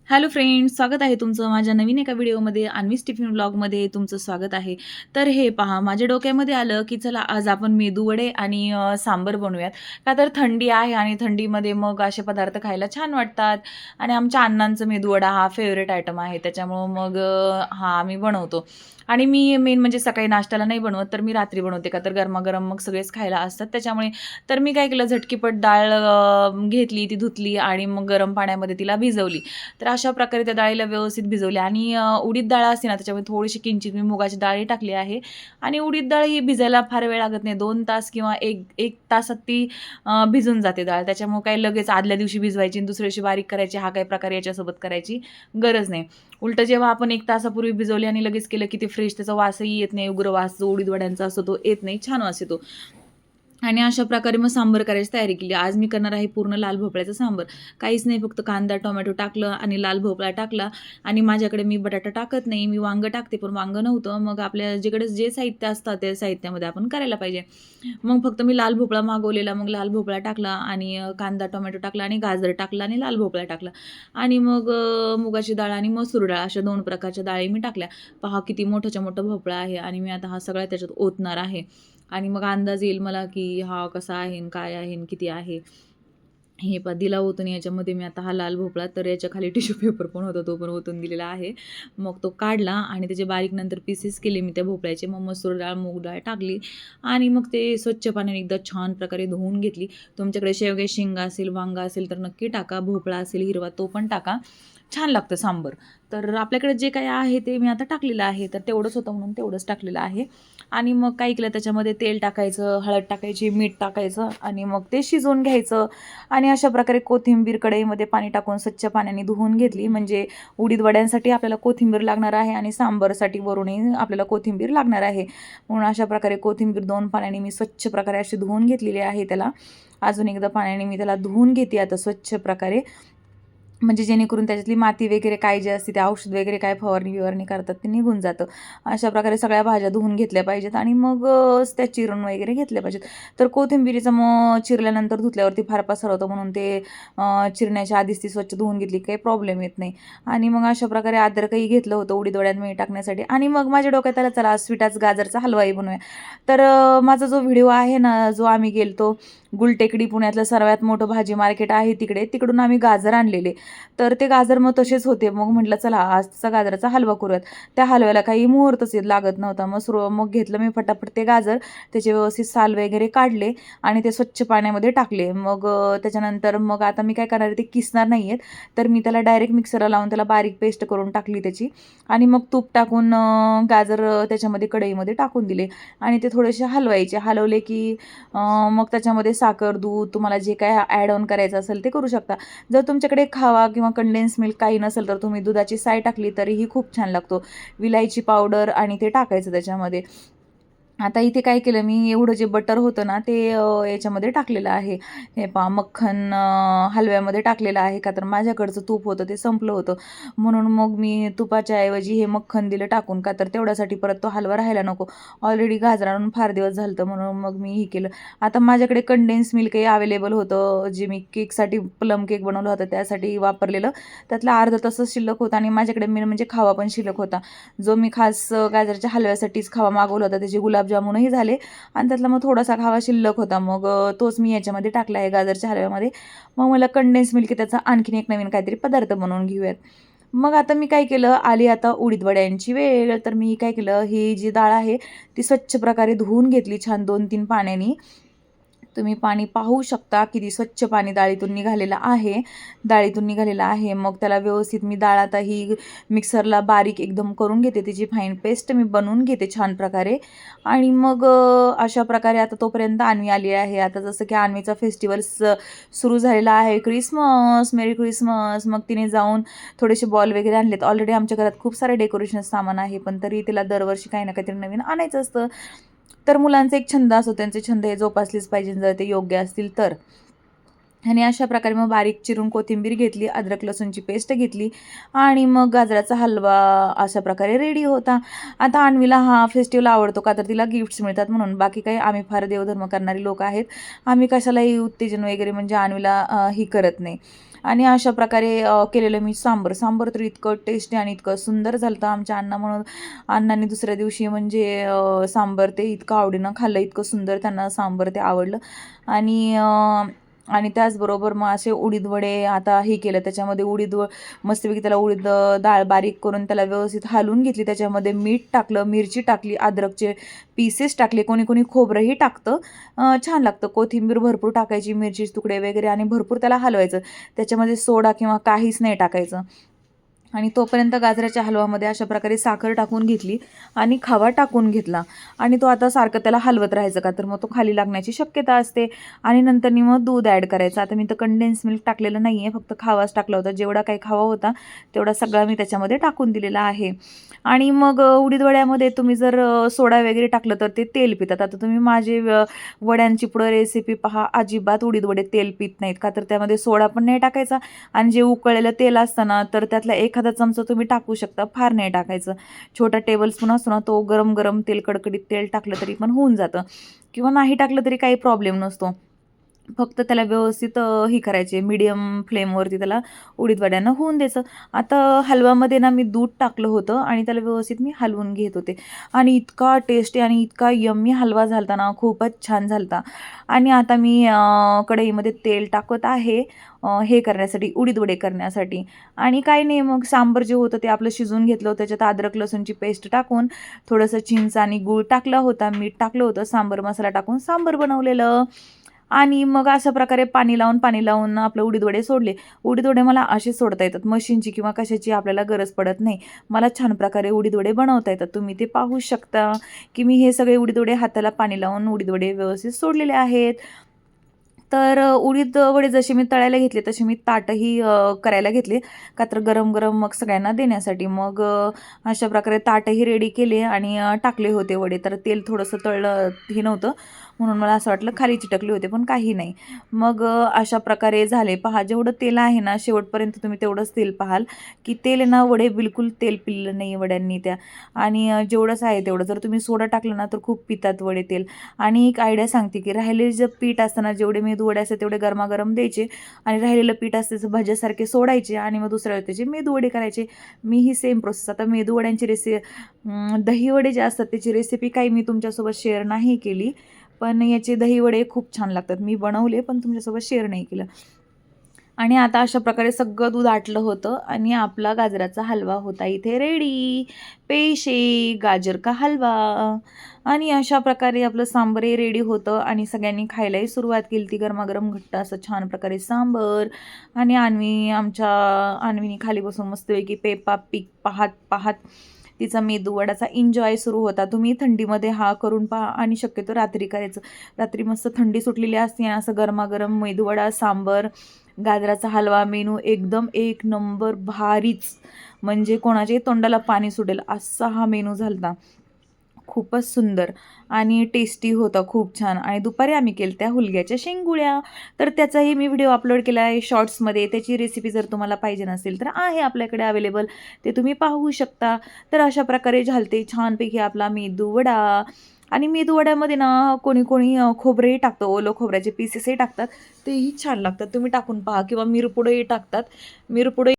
Hello friends, स्वागत आहे तुमचं माझ्या नवीन एका व्हिडिओमध्ये. अन्वीज टिफिन व्लॉगमध्ये तुमचं स्वागत आहे. तर हे पहा, माझ्या डोक्यामध्ये आलं की चला आज आपण मेदूवडे आणि सांबर बनवूयात. का तर थंडी आहे आणि थंडीमध्ये मग असे पदार्थ खायला छान वाटतात आणि आमच्या अण्णांचं मेदूवडा हा फेवरेट आयटम आहे. त्याच्यामुळं मग हा आम्ही बनवतो. आणि मी मेन म्हणजे सकाळी नाश्त्याला नाही बनवत, तर मी रात्री बनवते. का तर गरमागरम मग सगळेच खायला असतात त्याच्यामुळे. तर मी काय केलं, झटकीपट डाळ घेतली, ती धुतली आणि मग गरम पाण्यामध्ये तिला भिजवली. तर अशा प्रकारे त्या डाळीला व्यवस्थित भिजवल्या आणि उडीद डाळ असते ना, त्याच्यामध्ये थोडीशी किंचित मी मुगाची डाळही टाकली आहे आणि उडीद डाळ ही भिजायला फार वेळ लागत नाही. 2 तास किंवा 1 तासात ती भिजून जाते डाळ. त्याच्यामुळे काही लगेच आदल्या दिवशी भिजवायची आणि दुसऱ्या दिवशी बारीक करायची, हा काही प्रकार याच्यासोबत करायची गरज नाही. उलटं जेव्हा आपण 1 तासापूर्वी भिजवली आणि लगेच केलं की ते फ्रेश, त्याचा वासही येत नाही. उग्र वास जो उडीद वड्यांचा असतो तो येत नाही, छान वास येतो. आणि अशा प्रकारे मग सांबार करायची तयारी केली. आज मी करणार आहे पूर्ण लाल भोपळ्याचं सांबार. काहीच नाही, फक्त कांदा, टोमॅटो टाकलं आणि लाल भोपळा टाकला आणि माझ्याकडे मी बटाटा टाकत नाही. मी वांगं टाकते, पण वांगं नव्हतं. मग आपल्या जिकडे जे साहित्य असतं त्या साहित्यामध्ये आपण करायला पाहिजे. मग फक्त मी लाल भोपळा मागवलेला, मग लाल भोपळा टाकला आणि कांदा, टोमॅटो टाकला आणि गाजर टाकला आणि लाल भोपळा टाकला आणि मग मुगाची डाळ आणि मसूर डाळ अशा 2 प्रकारच्या डाळी मी टाकल्या. पहा किती मोठाच्या मोठा भोपळा आहे आणि मी आता हा सगळा त्याच्यात ओतणार आहे. आणि मग अंदाज येईल मला की हा कसा आहे आणि काय आहे आणि किती आहे. हे दिला ओतून याच्यामध्ये मी आता हा लाल भोपळा, तर याच्या खाली टिश्यू पेपर पण होता, तो पण ओतून दिलेला आहे. मग तो काढला आणि त्याचे बारीक नंतर पीसेस केले मी त्या भोपळ्याचे. मग मसूर डाळ, मूग डाळ टाकली आणि मग ते स्वच्छ पाण्याने एकदा छान प्रकारे धुवून घेतली. तुमच्याकडे शेवगे शेंगा असेल, वांगा असेल तर नक्की टाका. भोपळा असेल हिरवा तो पण टाका. छान लागतं सांबर. तर आपल्याकडे जे काही आहे ते मी आता टाकलेलं आहे. तर तेवढंच होतं म्हणून तेवढंच टाकलेलं आहे. आणि मग काय केलं, त्याच्यामध्ये तेल टाकायचं, हळद टाकायची, मीठ टाकायचं आणि मग ते शिजवून घ्यायचं. आणि अशा प्रकारे कोथिंबीर कढईमध्ये पाणी टाकून स्वच्छ पाण्याने धुवून घेतली. म्हणजे उडीद वड्यांसाठी आपल्याला कोथिंबीर लागणार आहे आणि सांबारसाठी वरूनही आपल्याला कोथिंबीर लागणार आहे. म्हणून अशा प्रकारे कोथिंबीर 2 पाण्याने मी स्वच्छ प्रकारे अशी धुवून घेतलेली आहे त्याला. अजून एकदा पाण्याने मी त्याला धुवून घेते आता स्वच्छ प्रकारे. म्हणजे जेणेकरून त्याच्यातली माती वगैरे काय जे असते, ते औषध वगैरे काय फवारणी-बिवारणी करतात ते निघून जातं. अशा प्रकारे सगळ्या भाज्या धुवून घेतल्या पाहिजेत आणि मग त्या चिरून वगैरे घेतल्या पाहिजेत. तर कोथिंबिरीचं मग चिरल्यानंतर धुतल्यावरती फार पसार होतो, म्हणून ते चिरण्याच्या आधीच ती स्वच्छ धुवून घेतली, काही प्रॉब्लेम येत नाही. आणि मग अशा प्रकारे अद्रकही घेतलं होतं उडीद वड्यात मी टाकण्यासाठी आणि मग माझ्या डोक्यात आलं चला स्वीटाच गाजरचा हलवाही बनवूया. तर माझा जो व्हिडिओ आहे ना, जो आम्ही गेलतो गुलटेकडी, पुण्यातलं सर्वात मोठं भाजी मार्केट आहे तिकडे, तिकडून आम्ही गाजर आणलेले. तर ते गाजर मग तसेच होते. मग म्हटलं चला आज तसा गाजराचा हलवा करूयात. त्या हलव्याला काही मुहूर्तच लागत नव्हता. मग घेतलं मी फटाफट ते गाजर, त्याचे व्यवस्थित साल वगैरे काढले आणि ते स्वच्छ पाण्यामध्ये टाकले. मग त्याच्यानंतर मग आता मी काय करणार आहे, ते किसणार नाही आहेत. तर मी त्याला डायरेक्ट मिक्सरला लावून त्याला बारीक पेस्ट करून टाकली त्याची आणि मग तूप टाकून गाजर त्याच्यामध्ये कढईमध्ये टाकून दिले आणि ते थोडेसे हलवायचे. हलवले की मग त्याच्यामध्ये साखर, दूध तुम्हाला जे काय ॲड ऑन करायचं असेल ते करू शकता. जर तुमच्याकडे खावा किंवा कंडेन्स मिल्क काही नसेल तर तुम्ही दुधाची साय टाकली तरीही खूप छान लागतो. विलायची पावडर आणि ते टाकायचं त्याच्यामध्ये. आता इथे काय केलं मी, एवढं जे बटर होतं ना ते याच्यामध्ये टाकलेलं आहे. हे पहा मक्खन हलव्यामध्ये टाकलेलं आहे. का तर माझ्याकडचं तूप होतं ते संपलं होतं. म्हणून मग मी तुपाच्या ऐवजी हे मक्खन दिलं टाकून. का तर तेवढ्यासाठी परत तो हलवा राहायला नको. ऑलरेडी गाजर आणून फार दिवस झालं होतं, म्हणून मग मी हे केलं. आता माझ्याकडे कंडेन्स मिल्कही अवेलेबल होतं, जे मी केकसाठी प्लम केक बनवलं होतं त्यासाठी वापरलेलं. त्यातला अर्धा तासच शिल्लक होता आणि माझ्याकडे मेन म्हणजे खवा पण शिल्लक होता, जो मी खास गाजरच्या हलव्यासाठीच खवा मागवला होता. त्याचे गुलाबजामुनही झाले आणि त्यातला मग थोडासा खवा शिल्लक होता. मग तोच मी याच्यामध्ये टाकला आहे गाजरच्या हलव्यामध्ये. मग मला कंडेन्स मिल्क त्याचा आणखीन एक नवीन काहीतरी पदार्थ बनवून घेऊयात. मग आता मी काय केलं, आली आता उडीद वड्यांची वेळ. तर मी काय केलं, ही जी डाळ आहे ती स्वच्छ प्रकारे धुवून घेतली छान 2-3 पाण्यानी. तुम्ही पाणी पाहू शकता किती स्वच्छ पाणी डाळीतून निघालेलं आहे. मग त्याला व्यवस्थित मी डाळ आता ही मिक्सरला बारीक एकदम करून घेते. त्याची फाईन पेस्ट मी बनवून घेते छान प्रकारे. आणि मग अशा प्रकारे आता तोपर्यंत अन्वी आली आहे. आता जसं की अन्वीचा फेस्टिवल सुरू झालेला आहे, क्रिसमस, मेरी क्रिसमस. मग तिने जाऊन थोडेसे बॉल वगैरे आणलेत. ऑलरेडी आमच्या घरात खूप सारे डेकोरेशन सामान आहे, पण तरी तिला दरवर्षी काही ना काहीतरी नवीन आणायचं असतं. तर मुलांचा एक छंद असतो, त्यांचे छंद हे जोपासलेच पाहिजे जर ते योग्य असतील तर. आणि अशा प्रकारे मग बारीक चिरून कोथिंबीर घेतली, अद्रक लसूणची पेस्ट घेतली आणि मग गाजराचा हलवा अशा प्रकारे रेडी होता. आता अन्वीला हा फेस्टिवल आवडतो का तर तिला गिफ्ट्स मिळतात म्हणून. बाकी काही आम्ही फार देवधर्म करणारी लोक आहेत. आम्ही कशालाही उत्तेजन वगैरे म्हणजे अन्वीला ही करत नाही. आणि अशा प्रकारे केलेलं मी सांबर तर इतकं टेस्टी आणि इतकं सुंदर झालं होतं आमच्या अण्णांनी दुसऱ्या दिवशी म्हणजे सांबर ते इतकं आवडीनं खाल्लं, इतकं सुंदर त्यांना सांबर ते आवडलं. आणि आणि त्याचबरोबर मग असे उडीद वडे आता हे केलं, त्याच्यामध्ये मस्तपैकी त्याला उडीद डाळ बारीक करून त्याला व्यवस्थित हलवून घेतली, त्याच्यामध्ये मीठ टाकलं, मिरची टाकली, अद्रकचे पीसेस टाकले, कोणी कोणी खोबरंही टाकतं, छान लागतं. कोथिंबीर भरपूर टाकायची, मिरचीचे तुकडे वगैरे आणि भरपूर त्याला हलवायचं. त्याच्यामध्ये सोडा किंवा काहीच नाही टाकायचं. आणि तोपर्यंत गाजराच्या हलवामध्ये अशा प्रकारे साखर टाकून घेतली आणि खवा टाकून घेतला आणि तो आता सारखं त्याला हलवत राहायचं का तर मग तो खाली लागण्याची शक्यता असते. आणि नंतर मग दूध ॲड करायचं. आता मी तर कंडेन्स मिल्क टाकलेलं नाही आहे, फक्त खावाच टाकला होता. जेवढा काही खावा होता तेवढा सगळा मी त्याच्यामध्ये टाकून दिलेला आहे. आणि मग उडीद वड्यामध्ये तुम्ही जर सोडा वगैरे टाकलं तर ते तेल पितात. आता तुम्ही माझे वड्यांची पुढं रेसिपी पहा, अजिबात उडीद वडे तेल पित नाहीत का तर त्यामध्ये सोडा पण नाही टाकायचा आणि जे उकळलेलं तेल असतं ना तर त्यातला एखादा चमचा तुम्ही टाकू शकता, फार नाही टाकायचं. छोटा टेबलस्पून असतो ना तो गरम गरम तेल, कडकडीत तेल टाकलं तरी पण होऊन जातं किंवा नाही टाकलं तरी काही प्रॉब्लेम नसतो. फक्त त्याला व्यवस्थित ही करायचे, मीडियम फ्लेमवरती त्याला उडीद वड्यांना होऊन द्यायचं. आता हलवामध्ये ना मी दूध टाकलं होतं आणि त्याला व्यवस्थित मी हलवून घेत होते आणि इतका टेस्टी आणि इतका यम्मी हलवा झाला ना, खूपच छान झाला. आणि आता मी कढईमध्ये तेल टाकत आहे हे करण्यासाठी, उडीद वडे करण्यासाठी. आणि काही नाही, मग सांबर जे होतं ते आपलं शिजवून घेतलं होतं. त्याच्यात अद्रक लसूणची पेस्ट टाकून थोडंसं चिंच आणि गूळ टाकला होता, मीठ टाकलं होतं, सांबर मसाला टाकून सांबर बनवलेलं. आणि मग अशा प्रकारे पाणी लावून आपलं उडीद वडे सोडले. उडीद वडे मला असेच सोडता येतात, मशीनची किंवा कशाची आपल्याला गरज पडत नाही. मला छान प्रकारे उडीद वडे बनवता येतात. तुम्ही ते पाहू शकता की मी हे सगळे उडीद वडे हाताला पाणी लावून उडीद वडे व्यवस्थित सोडलेले आहेत. तर उडीद वडे जसे मी तळायला घेतले तसे मी ताटही करायला घेतले का तर गरम गरम मग सगळ्यांना देण्यासाठी. मग अशा प्रकारे ताटही रेडी केले आणि टाकले होते वडे. तर तेल थोडंसं तळलं हे नव्हतं म्हणून मला असं वाटलं खाली चिटकले होते, पण काही नाही. मग अशा प्रकारे झाले. पहा, जेवढं तेल आहे ना शेवटपर्यंत तुम्ही तेवढंच तेल पाहाल की तेल आहे ना, वडे बिलकुल तेल पिल्लं नाही वड्यांनी त्या. आणि जेवढंच आहे तेवढं. जर तुम्ही सोडा टाकलं ना तर खूप पितात वडे तेल. आणि एक आयडिया सांगते की राहिलेले जे पीठ असताना जेवढे मेदूवडे असते तेवढे गरमागरम द्यायचे आणि राहिलेलं पीठ असते त्याचं भज्यासारखे सोडायचे आणि मग दुसऱ्या वेळी त्याचे मेदूवडे करायचे. मी ही सेम प्रोसेस आता मेदूवड्यांची दहीवडे जे असतात त्याची रेसिपी काही मी तुमच्यासोबत शेअर नाही केली, पण याचे दहीवडे खूप छान लागतात. मी बनवले पण तुमच्यासोबत शेअर नाही केलं. आणि आता अशा प्रकारे सगळं दूध आटलं होतं आणि आपला गाजराचा हलवा होता इथे रेडी. पेशे गाजर का हलवा. आणि अशा प्रकारे आपलं सांबरही रेडी होतं आणि सगळ्यांनी खायलाही सुरुवात केली. ती गरमागरम घट्ट असं छान प्रकारे सांबर. आणि अन्वीनी खाली बसून मस्तपैकी पेपा पिक पाहत पाहत तिचा मेदूवडाचा एन्जॉय सुरू होता. तुम्ही थंडीमध्ये हा करून पहा आणि शक्यतो रात्री करायचं. रात्री मस्त थंडी सुटलेली असते आणि असं गरमागरम मेदूवडा, सांबर, गाजराचा हलवा मेनू एकदम एक नंबर भारीच. म्हणजे कोणाच्याही तोंडाला पाणी सुटेल असा हा मेनू झाला. खूपच सुंदर आणि टेस्टी होता, खूप छान. आणि दुपारी आम्ही केल्या हुलग्याच्या शेंगुळ्या. तर त्याचाही मी व्हिडिओ अपलोड केला आहे शॉर्ट्समध्ये. त्याची रेसिपी जर तुम्हाला पाहिजे नसेल तर आहे आपल्याकडे अवेलेबल, ते तुम्ही पाहू शकता. तर अशा प्रकारे झालते छानपैकी आपला मेदूवडा. आणि मेदूवड्यामध्ये ना कोणी कोणी खोबरेही टाकतं, ओलं खोबऱ्याचे पीसेसही टाकतात, तेही छान लागतात. तुम्ही टाकून पहा किंवा मिरपुडंही टाकतात. मिरपुडं